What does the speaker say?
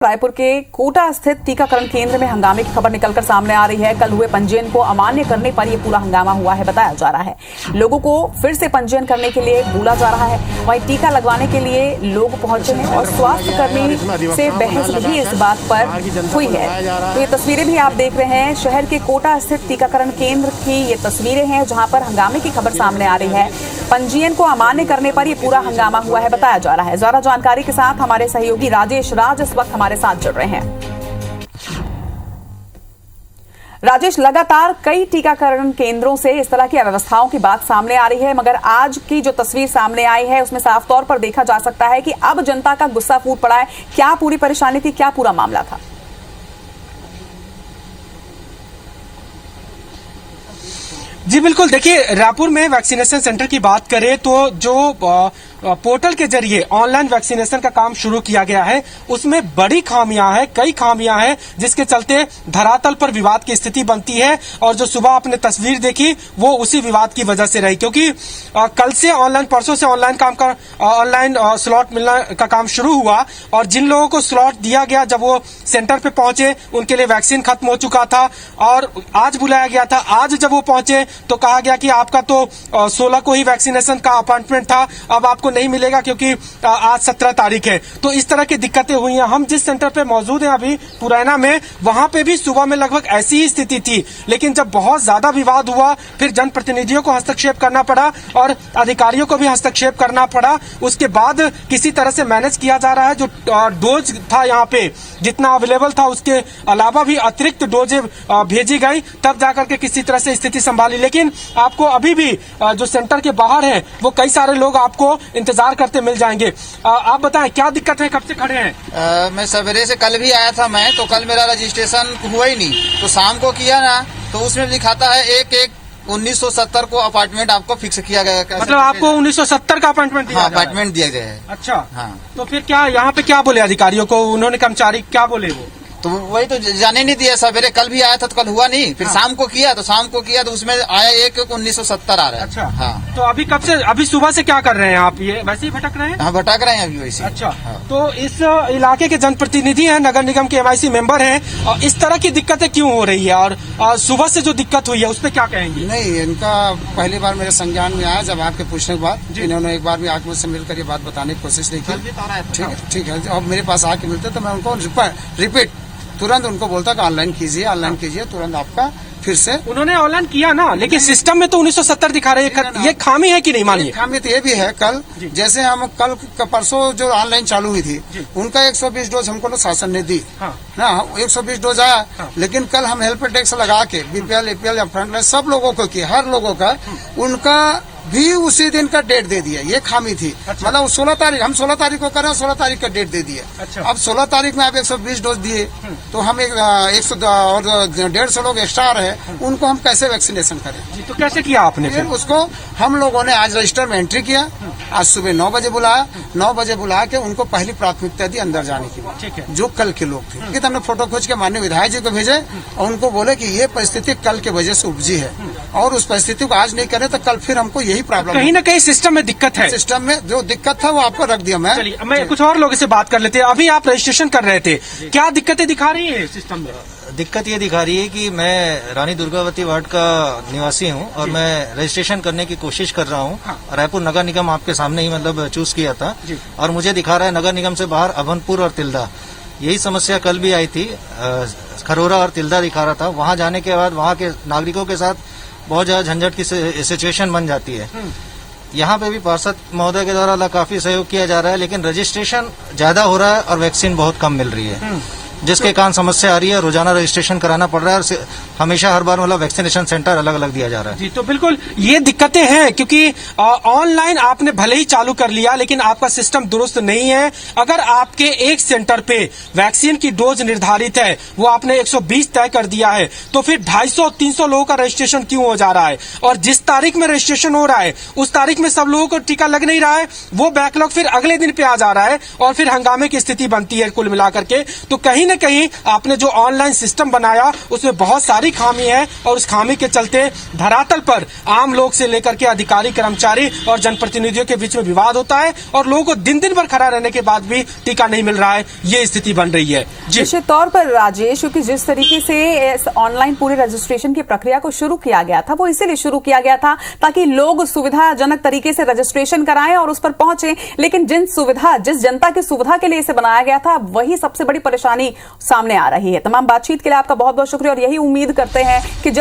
रायपुर के कोटा स्थित टीकाकरण केंद्र में हंगामे की खबर निकलकर सामने आ रही है। कल हुए पंजीयन को अमान्य करने पर यह पूरा हंगामा हुआ है बताया जा रहा है। लोगों को फिर से पंजीयन करने के लिए बोला जा रहा है। वहीं टीका लगवाने के लिए लोग पहुंचे हैं और स्वास्थ्य कर्मी से बहस भी इस बात पर हुई है। तो ये तस्वीरें भी आप देख रहे हैं। शहर के कोटा स्थित टीकाकरण केंद्र की ये तस्वीरें हैं जहां पर हंगामे की खबर सामने आ रही है। पंजीयन को अमान्य करने पर यह पूरा हंगामा हुआ है बताया जा रहा है। ज्यादा जानकारी के साथ हमारे सहयोगी राजेश राज इस वक्त हमारे साथ जुड़ रहे हैं। राजेश, लगातार कई टीकाकरण केंद्रों से इस तरह की अव्यवस्थाओं की बात सामने आ रही है, मगर आज की जो तस्वीर सामने आई है उसमें साफ तौर पर देखा जा सकता है कि अब जनता का गुस्सा फूट पड़ा है। क्या पूरी परेशानी थी, क्या पूरा मामला था? जी बिल्कुल, देखिए रायपुर में वैक्सीनेशन सेंटर की बात करें तो जो पोर्टल के जरिए ऑनलाइन वैक्सीनेशन का काम शुरू किया गया है उसमें बड़ी खामियां हैं, कई खामियां हैं, जिसके चलते धरातल पर विवाद की स्थिति बनती है। और जो सुबह आपने तस्वीर देखी वो उसी विवाद की वजह से रही, क्योंकि कल से ऑनलाइन, परसों से ऑनलाइन स्लॉट मिलना का काम शुरू हुआ और जिन लोगों को स्लॉट दिया गया जब वो सेंटर पे पहुंचे उनके लिए वैक्सीन खत्म हो चुका था और आज बुलाया गया था। आज जब वो पहुंचे तो कहा गया कि आपका तो 16 को ही वैक्सीनेशन का अपॉइंटमेंट था, अब आपको नहीं मिलेगा क्योंकि आज 17 तारीख है। तो इस तरह की दिक्कतें हुई हैं। हम जिस सेंटर पे मौजूद हैं अभी पुरैना में, वहां पे भी सुबह में लगभग ऐसी ही स्थिति थी, लेकिन जब बहुत ज्यादा विवाद हुआ फिर जनप्रतिनिधियों को हस्तक्षेप करना पड़ा और अधिकारियों को भी हस्तक्षेप करना पड़ा। उसके बाद किसी तरह से मैनेज किया जा रहा है। जो डोज था यहाँ पे जितना अवेलेबल था उसके अलावा भी अतिरिक्त डोजें भेजी गई, तब जाकर के किसी तरह से स्थिति संभाली। लेकिन आपको अभी भी जो सेंटर के बाहर है वो कई सारे लोग आपको इंतजार करते मिल जाएंगे। आप बताएं क्या दिक्कत है, कब से खड़े हैं? मैं सवेरे से कल भी आया था मैं, तो कल मेरा रजिस्ट्रेशन हुआ ही नहीं, तो शाम को किया ना तो उसमें लिखाता है 1/1/1970 को अपॉइंटमेंट आपको फिक्स किया गया। मतलब आपको 1970 का अपॉइंटमेंट दिया? हाँ, अपॉइंटमेंट दिया गया है। अच्छा, हाँ। तो फिर क्या यहाँ पे क्या बोले अधिकारियों को, उन्होंने कर्मचारी क्या बोले? वो तो वही तो जाने नहीं दिया। सवेरे कल भी आया था तो कल हुआ नहीं, फिर शाम को किया तो उसमें आया 1/1970 आ रहा है। अच्छा, हाँ। तो अभी कब से, अभी सुबह से क्या कर रहे हैं आप? ये वैसे ही भटक रहे हैं? हाँ, भटक रहे हैं अभी वैसे। अच्छा, हाँ। तो इस इलाके के जनप्रतिनिधि हैं, नगर निगम के MIC मेंबर हैं, और इस तरह की दिक्कतें क्यों हो रही है और सुबह से जो दिक्कत हुई है उस पर क्या कहेंगे? नहीं, इनका पहली बार मेरे संज्ञान में आया जब आपके पूछने के बाद इन्होंने एक बार भी आके मुझसे मिलकर ये बात बताने की कोशिश नहीं की। ठीक है, अब मेरे पास आके मिलते तो मैं उनको रिपीट तुरंत उनको बोलता कि ऑनलाइन कीजिए, तुरंत आपका फिर से। उन्होंने ऑनलाइन किया ना, लेकिन सिस्टम में तो 1970 दिखा रहे हैं। ये खामी है कि नहीं? मानिए खामी तो ये भी है। कल जैसे हम कल परसों जो ऑनलाइन चालू हुई थी उनका 120 डोज हमको शासन ने दी ना, 120 डोज आया। लेकिन कल हम हेल्प टैक्स लगा के BPL APL या फ्रंटलाइन सब लोगों को किए, हर लोगों का, उनका भी उसी दिन का डेट दे दिया। ये खामी थी। अच्छा। मतलब 16 तारीख, हम 16 तारीख को करें, 16 तारीख का डेट दे दिया। अच्छा। अब 16 तारीख में आप 120 डोज दिए तो हम 150 लोग एक्स्ट्रा रहे, उनको हम कैसे वैक्सीनेशन करें? जी, तो कैसे किया आपने? फिर उसको हम लोगों ने आज रजिस्टर में एंट्री किया। आज सुबह 9 बजे बुलाया, 9 बजे बुला के उनको पहली प्राथमिकता दी अंदर जाने की। ठीक है, जो कल के लोग थे। हमने फोटो खींच के माननीय विधायक जी को भेजे और उनको बोले कि ये परिस्थिति कल के वजह से उपजी है और उस परिस्थिति को आज नहीं करें तो कल फिर हमको यही प्रॉब्लम। कहीं ना कहीं सिस्टम में दिक्कत है। सिस्टम में जो दिक्कत था वो आपको रख दिया। मैं कुछ और लोगों से बात कर लेते हैं। अभी आप रजिस्ट्रेशन कर रहे थे, क्या दिक्कतें दिखा रही है सिस्टम में? दिक्कत ये दिखा रही है कि मैं रानी दुर्गावती वार्ड का निवासी हूं और मैं रजिस्ट्रेशन करने की कोशिश कर रहा हूं। रायपुर नगर निगम आपके सामने ही मतलब चूज किया था और मुझे दिखा रहा है नगर निगम से बाहर अभनपुर और तिल्दा। यही समस्या कल भी आई थी, खरोरा और तिल्दा दिखा रहा था। वहां जाने के बाद वहां के नागरिकों के साथ बहुत ज्यादा झंझट की सिचुएशन बन जाती है। यहाँ पे भी पार्षद महोदय के द्वारा काफी सहयोग किया जा रहा है, लेकिन रजिस्ट्रेशन ज्यादा हो रहा है और वैक्सीन बहुत कम मिल रही है, जिसके कारण समस्या आ रही है। रोजाना रजिस्ट्रेशन कराना पड़ रहा है और हमेशा हर बार मतलब वैक्सीनेशन सेंटर अलग अलग दिया जा रहा है। जी, तो बिल्कुल ये दिक्कतें हैं क्योंकि ऑनलाइन आपने भले ही चालू कर लिया लेकिन आपका सिस्टम दुरुस्त नहीं है। अगर आपके एक सेंटर पे वैक्सीन की डोज निर्धारित है, वो आपने 120 तय कर दिया है, तो फिर 250-300 लोगों का रजिस्ट्रेशन क्यों हो जा रहा है? और जिस तारीख में रजिस्ट्रेशन हो रहा है उस तारीख में सब लोगों को टीका लग नहीं रहा है, वो बैकलॉग फिर अगले दिन पे आ जा रहा है और फिर हंगामे की स्थिति बनती है कुल मिलाकर के। तो कहीं न कहीं आपने जो ऑनलाइन सिस्टम बनाया उसमें बहुत सारी खामी है और उस खामी के चलते धरातल पर आम लोग से लेकर के अधिकारी, कर्मचारी और जनप्रतिनिधियों के बीच में विवाद होता है और लोगों को दिन दिन भर खड़ा रहने के बाद भी टीका नहीं मिल रहा है। ये स्थिति बन रही है। जी, निश्चित तौर पर राजेश, क्योंकि जिस तरीके से इस ऑनलाइन पूरे रजिस्ट्रेशन की प्रक्रिया को शुरू किया गया था वो इसीलिए शुरू किया गया था ताकि लोग सुविधाजनक तरीके से रजिस्ट्रेशन कराएं और उस पर पहुंचे, लेकिन जिस जनता की सुविधा के लिए इसे बनाया गया था वही सबसे बड़ी परेशानी सामने आ रही है। तमाम बातचीत के लिए आपका बहुत बहुत शुक्रिया और यही उम्मीद करते हैं कि